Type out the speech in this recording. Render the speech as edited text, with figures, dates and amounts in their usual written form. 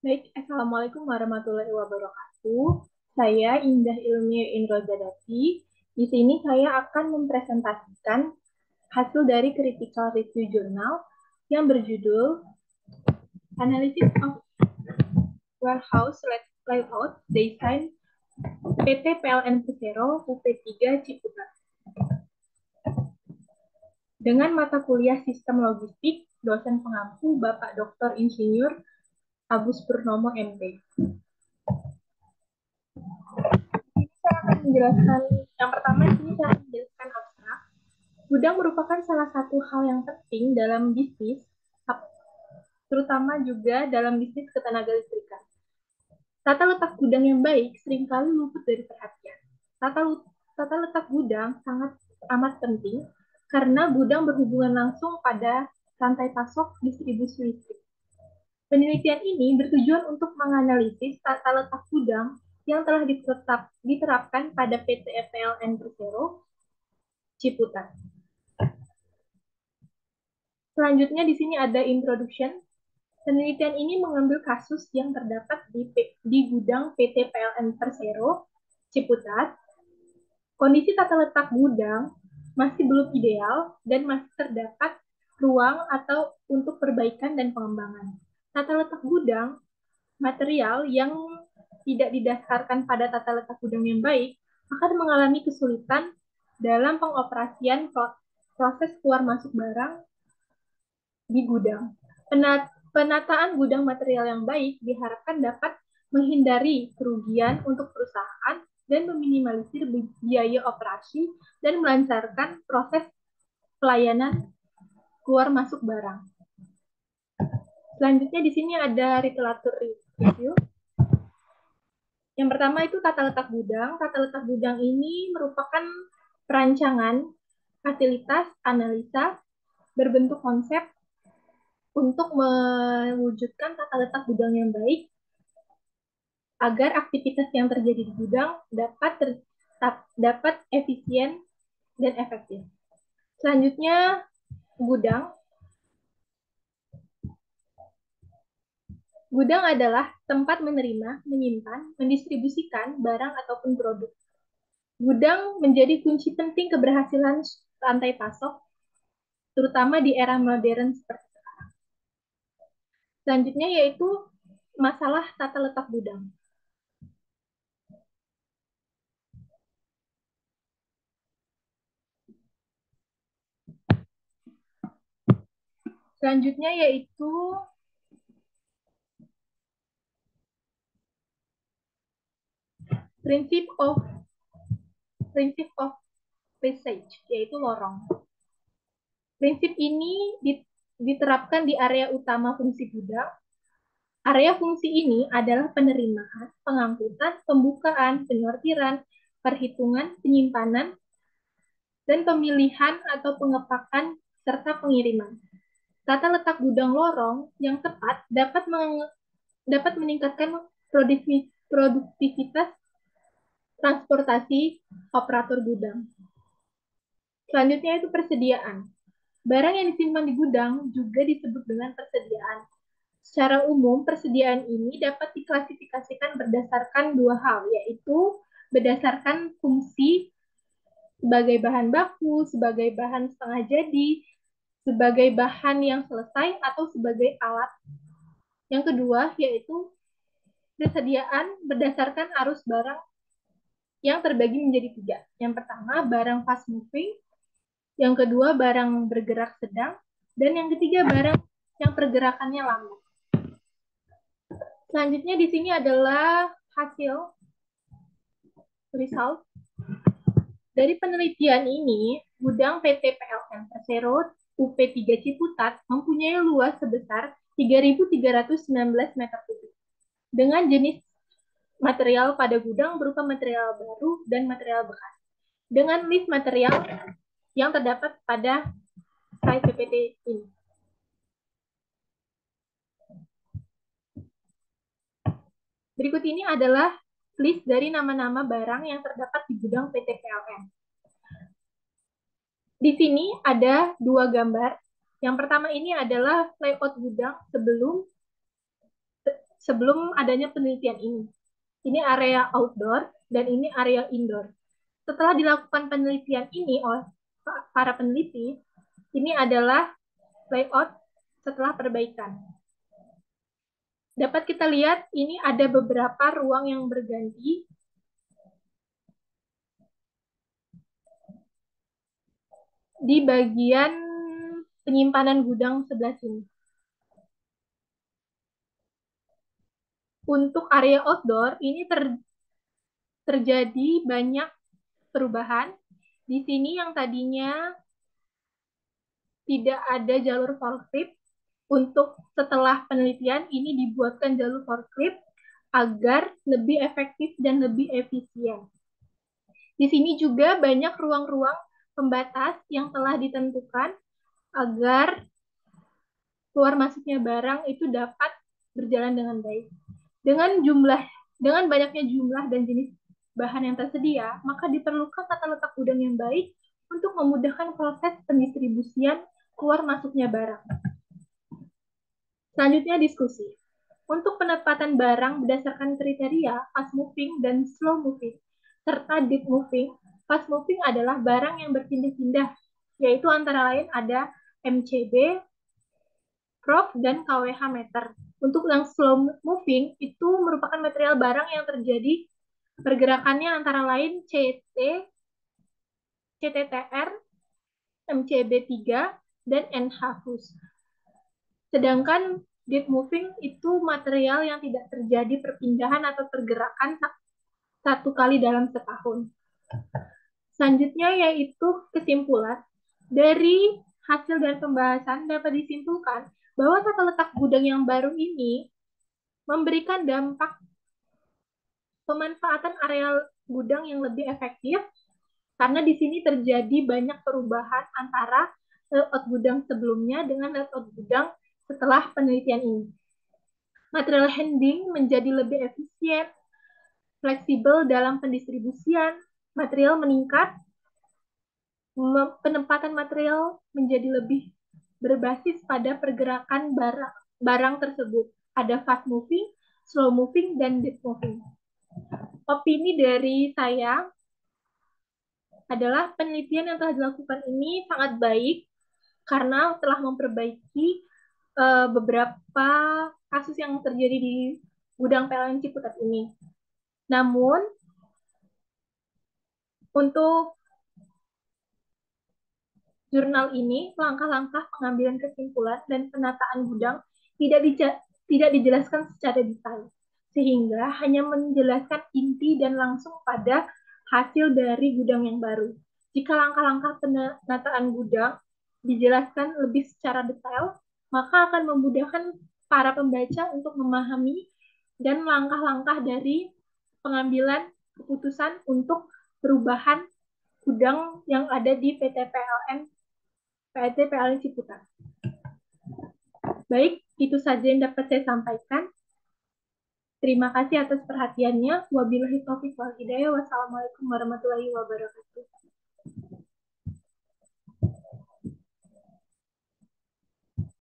Baik, Assalamualaikum warahmatullahi wabarakatuh. Saya Indah Ilmi Indrozadati. Di sini saya akan mempresentasikan hasil dari Critical Review Journal yang berjudul Analysis of Warehouse Layout Design PT PLN Persero UP3 Ciputat. Dengan mata kuliah Sistem Logistik, dosen pengampu Bapak Dr. Insinyur Agus Purnomo MP. Saya akan menjelaskan yang pertama ini saya akan menjelaskan abstrak. Gudang merupakan salah satu hal yang penting dalam bisnis, terutama juga dalam bisnis ketenagalistrikan. Tata letak gudang yang baik seringkali luput dari perhatian. Tata letak gudang sangat amat penting karena gudang berhubungan langsung pada rantai pasok distribusi listrik. Penelitian ini bertujuan untuk menganalisis tata letak gudang yang telah diterapkan pada PT PLN Persero Ciputat. Selanjutnya di sini ada introduction. Penelitian ini mengambil kasus yang terdapat di gudang PT PLN Persero Ciputat. Kondisi tata letak gudang masih belum ideal dan masih terdapat ruang atau untuk perbaikan dan pengembangan. Tata letak gudang, material yang tidak didasarkan pada tata letak gudang yang baik akan mengalami kesulitan dalam pengoperasian proses keluar masuk barang di gudang. Penataan gudang material yang baik diharapkan dapat menghindari kerugian untuk perusahaan dan meminimalisir biaya operasi dan melancarkan proses pelayanan keluar masuk barang. Selanjutnya di sini ada literatur review. Yang pertama itu tata letak gudang. Tata letak gudang ini merupakan perancangan fasilitas analisa berbentuk konsep untuk mewujudkan tata letak gudang yang baik agar aktivitas yang terjadi di gudang dapat efisien dan efektif. Selanjutnya, gudang. Gudang adalah tempat menerima, menyimpan, mendistribusikan barang ataupun produk. Gudang menjadi kunci penting keberhasilan rantai pasok, terutama di era modern seperti sekarang. Selanjutnya yaitu masalah tata letak gudang. Selanjutnya yaitu prinsip of passage, yaitu lorong. Prinsip ini diterapkan di area utama fungsi gudang. Area fungsi ini adalah penerimaan, pengangkutan, pembukaan, penyortiran, perhitungan, penyimpanan, dan pemilihan atau pengepakan serta pengiriman. Tata letak gudang lorong yang tepat dapat meningkatkan produktivitas transportasi operator gudang. Selanjutnya itu persediaan. Barang yang disimpan di gudang juga disebut dengan persediaan. Secara umum, persediaan ini dapat diklasifikasikan berdasarkan dua hal, yaitu berdasarkan fungsi sebagai bahan baku, sebagai bahan setengah jadi, sebagai bahan yang selesai, atau sebagai alat. Yang kedua, yaitu persediaan berdasarkan arus barang yang terbagi menjadi tiga. Yang pertama, barang fast moving, yang kedua, barang bergerak sedang, dan yang ketiga, barang yang pergerakannya lambat. Selanjutnya di sini adalah hasil result. Dari penelitian ini, gudang PT PLN Persero UP3 Ciputat mempunyai luas sebesar 3.319 meter kubik dengan jenis material pada gudang berupa material baru dan material bekas. Dengan list material yang terdapat pada slide PPT ini. Berikut ini adalah list dari nama-nama barang yang terdapat di gudang PT PLN. Di sini ada dua gambar. Yang pertama ini adalah layout gudang sebelum adanya penelitian ini. Ini area outdoor dan ini area indoor. Setelah dilakukan penelitian ini oleh para peneliti, ini adalah layout setelah perbaikan. Dapat kita lihat ini ada beberapa ruang yang berganti. Di bagian penyimpanan gudang sebelah sini. Untuk area outdoor, ini terjadi banyak perubahan. Di sini yang tadinya tidak ada jalur forklift, untuk setelah penelitian ini dibuatkan jalur forklift agar lebih efektif dan lebih efisien. Di sini juga banyak ruang-ruang pembatas yang telah ditentukan agar keluar masuknya barang itu dapat berjalan dengan baik. Dengan banyaknya jumlah dan jenis bahan yang tersedia, maka diperlukan tata letak gudang yang baik untuk memudahkan proses pendistribusian keluar masuknya barang. Selanjutnya diskusi. Untuk penempatan barang berdasarkan kriteria fast moving dan slow moving, serta deep moving. Fast moving adalah barang yang berpindah-pindah, yaitu antara lain ada MCB, Prof, dan KWH meter. Untuk yang slow moving, itu merupakan material barang yang terjadi pergerakannya antara lain CT, CTTR, MCB3, dan NH-FUS. Sedangkan deep moving itu material yang tidak terjadi perpindahan atau pergerakan satu kali dalam setahun. Selanjutnya yaitu kesimpulan. Dari hasil dan pembahasan dapat disimpulkan bahwa tata letak gudang yang baru ini memberikan dampak pemanfaatan areal gudang yang lebih efektif karena di sini terjadi banyak perubahan antara layout gudang sebelumnya dengan layout gudang setelah penelitian ini. Material handling menjadi lebih efisien, fleksibel dalam pendistribusian, material meningkat, penempatan material menjadi lebih berbasis pada pergerakan barang tersebut. Ada fast moving, slow moving, dan deep moving. Opini dari saya adalah penelitian yang telah dilakukan ini sangat baik karena telah memperbaiki beberapa kasus yang terjadi di gudang PLN Ciputat ini. Namun, untuk jurnal ini, langkah-langkah pengambilan kesimpulan dan penataan gudang tidak dijelaskan secara detail, sehingga hanya menjelaskan inti dan langsung pada hasil dari gudang yang baru. Jika langkah-langkah penataan gudang dijelaskan lebih secara detail, maka akan memudahkan para pembaca untuk memahami dan langkah-langkah dari pengambilan keputusan untuk perubahan gudang yang ada di PT PLN Ciputat. Baik, itu saja yang dapat saya sampaikan. Terima kasih atas perhatiannya. Wabillahi taufiq wal hidayah. Wassalamualaikum warahmatullahi wabarakatuh.